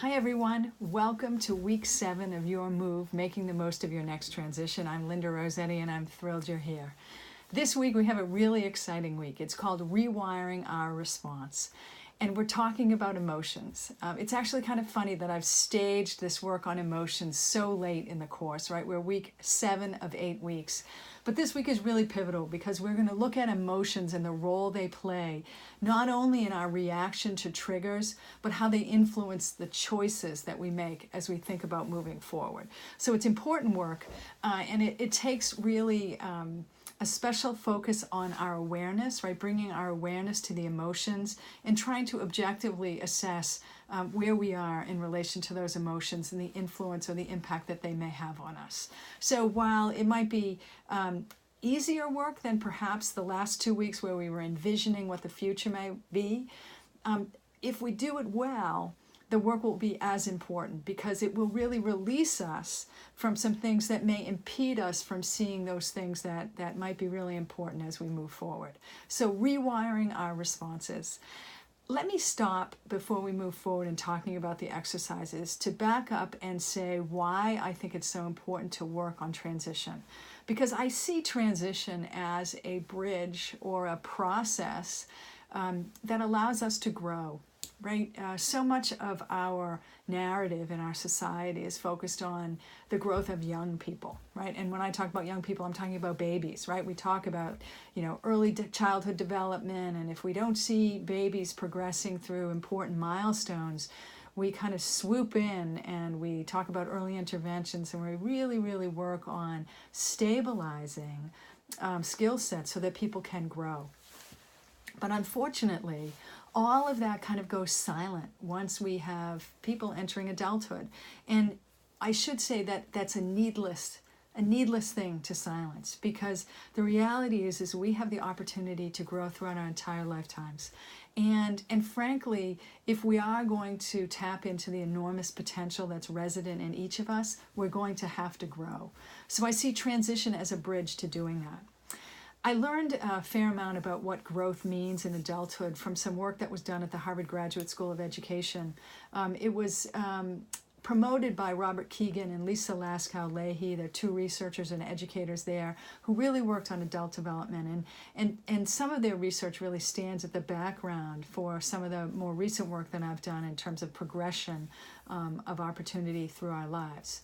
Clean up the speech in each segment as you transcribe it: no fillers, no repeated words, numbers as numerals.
Hi everyone, welcome to week 7 of Your Move, Making the Most of Your Next Transition. I'm Linda Rossetti and I'm thrilled you're here. This week we have a really exciting week. It's called Rewiring Our Response. And we're talking about emotions. It's actually kind of funny that I've staged this work on emotions so late in the course, right? We're week 7 of 8 weeks. But this week is really pivotal because we're going to look at emotions and the role they play, not only in our reaction to triggers, but how they influence the choices that we make as we think about moving forward. So it's important work, and it takes really a special focus on our awareness, right? Bringing our awareness to the emotions and trying to objectively assess where we are in relation to those emotions and the influence or the impact that they may have on us. So while it might be easier work than perhaps the last 2 weeks where we were envisioning what the future may be, if we do it well, the work will be as important because it will really release us from some things that may impede us from seeing those things that might be really important as we move forward. So rewiring our responses. Let me stop before we move forward in talking about the exercises to back up and say why I think it's so important to work on transition. Because I see transition as a bridge or a process that allows us to grow. Right? So much of our narrative in our society is focused on the growth of young people, right? And when I talk about young people, I'm talking about babies, right? We talk about, early childhood development, and if we don't see babies progressing through important milestones, we kind of swoop in and we talk about early interventions, and we really, really work on stabilizing skill sets so that people can grow. But unfortunately, all of that kind of goes silent once we have people entering adulthood. And I should say that that's a needless thing to silence, because the reality is we have the opportunity to grow throughout our entire lifetimes. And frankly, if we are going to tap into the enormous potential that's resident in each of us, we're going to have to grow. So I see transition as a bridge to doing that. I learned a fair amount about what growth means in adulthood from some work that was done at the Harvard Graduate School of Education. It was promoted by Robert Keegan and Lisa Laskow-Lahey. They're two researchers and educators there who really worked on adult development. And some of their research really stands at the background for some of the more recent work that I've done in terms of progression of opportunity through our lives.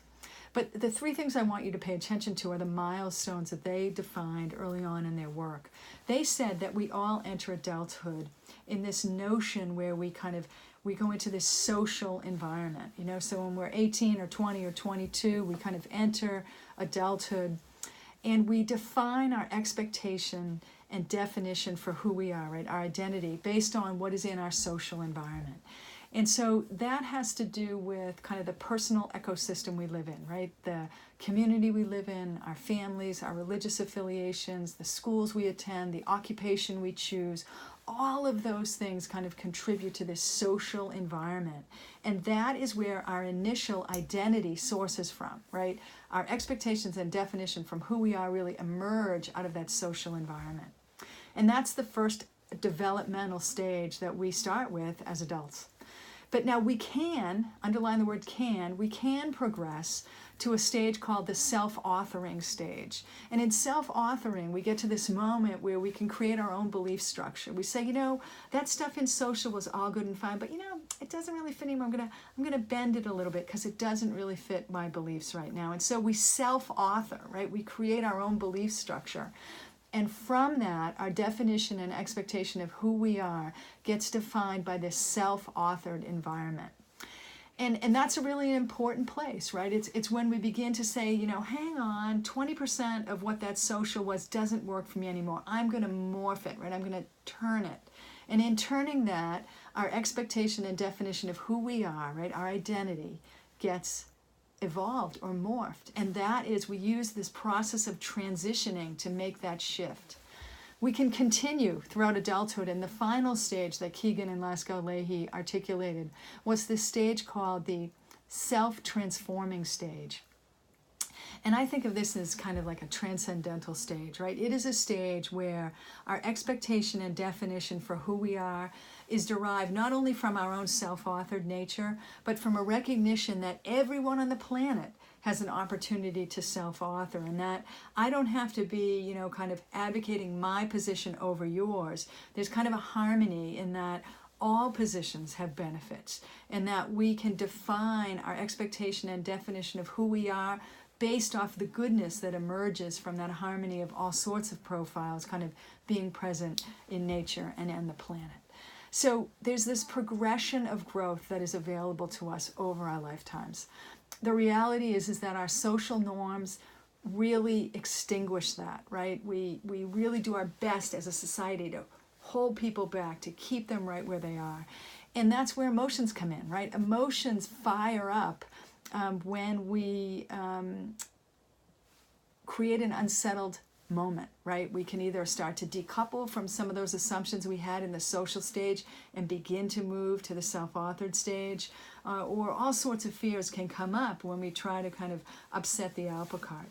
But the 3 things I want you to pay attention to are the milestones that they defined early on in their work. They said that we all enter adulthood in this notion where we go into this social environment. So when we're 18 or 20 or 22, we kind of enter adulthood and we define our expectation and definition for who we are, right? Our identity based on what is in our social environment. And so that has to do with kind of the personal ecosystem we live in, right? The community we live in, our families, our religious affiliations, the schools we attend, the occupation we choose. All of those things kind of contribute to this social environment. And that is where our initial identity sources from, right? Our expectations and definition from who we are really emerge out of that social environment. And that's the first developmental stage that we start with as adults. But now we can, underline the word can, we can progress to a stage called the self-authoring stage. And in self-authoring, we get to this moment where we can create our own belief structure. We say, that stuff in social was all good and fine, but it doesn't really fit anymore. I'm gonna bend it a little bit because it doesn't really fit my beliefs right now. And so we self-author, right? We create our own belief structure. And from that, our definition and expectation of who we are gets defined by this self-authored environment. And that's a really important place, right? It's when we begin to say, hang on, 20% of what that social was doesn't work for me anymore. I'm going to morph it, right? I'm going to turn it. And in turning that, our expectation and definition of who we are, right, our identity, gets evolved or morphed. And that is, we use this process of transitioning to make that shift. We can continue throughout adulthood, and the final stage that Keegan and Laskow-Lahey articulated was this stage called the self-transforming stage. And I think of this as kind of like a transcendental stage, right? It is a stage where our expectation and definition for who we are is derived not only from our own self-authored nature, but from a recognition that everyone on the planet has an opportunity to self-author, and that I don't have to be, kind of advocating my position over yours. There's kind of a harmony in that all positions have benefits, and that we can define our expectation and definition of who we are based off the goodness that emerges from that harmony of all sorts of profiles kind of being present in nature and on the planet. So there's this progression of growth that is available to us over our lifetimes. The reality is that our social norms really extinguish that, right? We really do our best as a society to hold people back, to keep them right where they are. And that's where emotions come in, right? Emotions fire up when we create an unsettled moment, right? We can either start to decouple from some of those assumptions we had in the social stage and begin to move to the self-authored stage, or all sorts of fears can come up when we try to kind of upset the apple cart.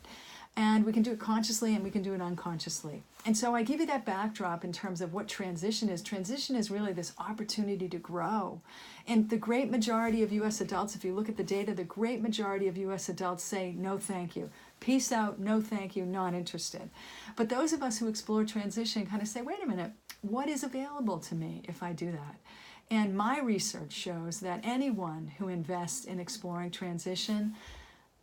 And we can do it consciously and we can do it unconsciously. And so I give you that backdrop in terms of what transition is. Transition is really this opportunity to grow. And the great majority of U.S. adults, if you look at the data, the great majority of U.S. adults say, no thank you. Peace out, no thank you, not interested. But those of us who explore transition kind of say, wait a minute, what is available to me if I do that? And my research shows that anyone who invests in exploring transition,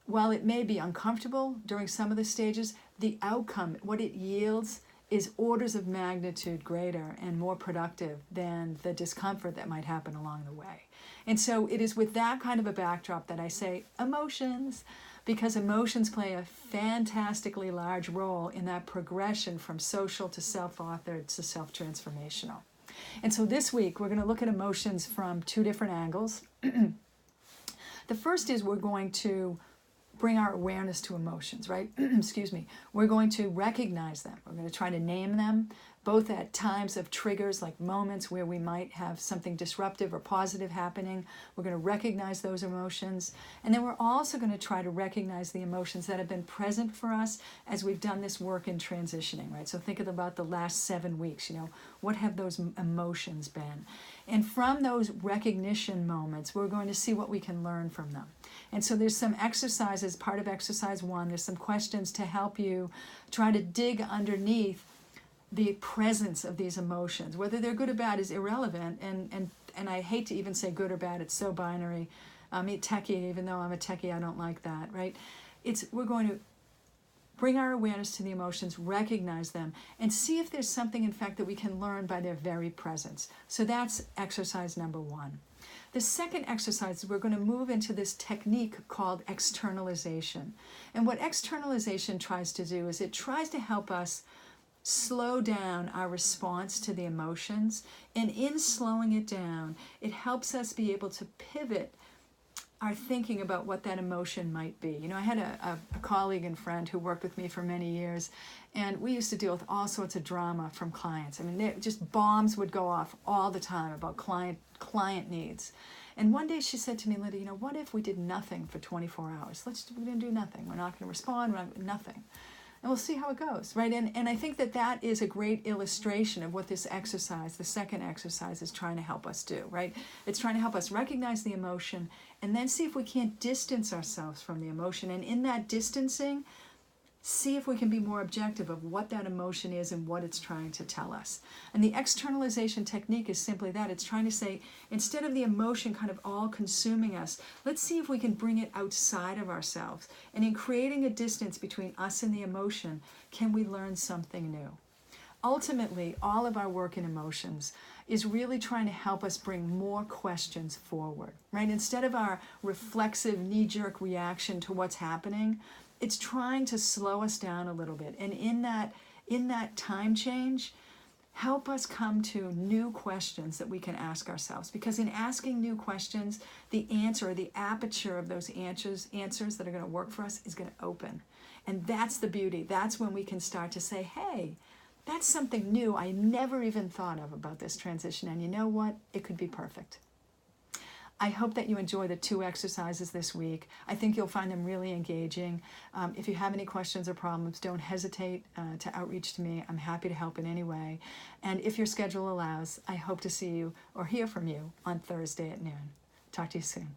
while it may be uncomfortable during some of the stages, the outcome, what it yields, is orders of magnitude greater and more productive than the discomfort that might happen along the way. And so it is with that kind of a backdrop that I say emotions, because emotions play a fantastically large role in that progression from social to self-authored to self-transformational. And so this week we're going to look at emotions from two different angles. The first is we're going to bring our awareness to emotions, right? Excuse me. We're going to recognize them. We're going to try to name them, both at times of triggers, like moments where we might have something disruptive or positive happening. We're going to recognize those emotions. And then we're also going to try to recognize the emotions that have been present for us as we've done this work in transitioning, right? So think about the last 7 weeks, what have those emotions been? And from those recognition moments, we're going to see what we can learn from them. And so there's some exercises, part of exercise 1, there's some questions to help you try to dig underneath the presence of these emotions. Whether they're good or bad is irrelevant, and I hate to even say good or bad, it's so binary. I'm a techie, even though I'm a techie, I don't like that, right? We're going to bring our awareness to the emotions, recognize them, and see if there's something, in fact, that we can learn by their very presence. So that's exercise number 1. The second exercise, we're going to move into this technique called externalization. And what externalization tries to do is it tries to help us slow down our response to the emotions. And in slowing it down, it helps us be able to pivot our thinking about what that emotion might be. I had a colleague and friend who worked with me for many years, and we used to deal with all sorts of drama from clients. I mean, just bombs would go off all the time about client needs. And one day she said to me, Linda, what if we did nothing for 24 hours? We're going to do nothing. We're not going to respond, nothing. And we'll see how it goes, right? And I think that is a great illustration of what this exercise, the second exercise, is trying to help us do, right? It's trying to help us recognize the emotion and then see if we can't distance ourselves from the emotion. And in that distancing, see if we can be more objective of what that emotion is and what it's trying to tell us. And the externalization technique is simply that. It's trying to say, instead of the emotion kind of all consuming us, let's see if we can bring it outside of ourselves. And in creating a distance between us and the emotion, can we learn something new? Ultimately, all of our work in emotions is really trying to help us bring more questions forward, right? Instead of our reflexive knee-jerk reaction to what's happening, it's trying to slow us down a little bit. And in that time change, help us come to new questions that we can ask ourselves. Because in asking new questions, the answer, or the aperture of those answers that are going to work for us is going to open. And that's the beauty. That's when we can start to say, hey, that's something new I never even thought of about this transition. And you know what? It could be perfect. I hope that you enjoy the 2 exercises this week. I think you'll find them really engaging. If you have any questions or problems, don't hesitate to outreach to me. I'm happy to help in any way. And if your schedule allows, I hope to see you or hear from you on Thursday at noon. Talk to you soon.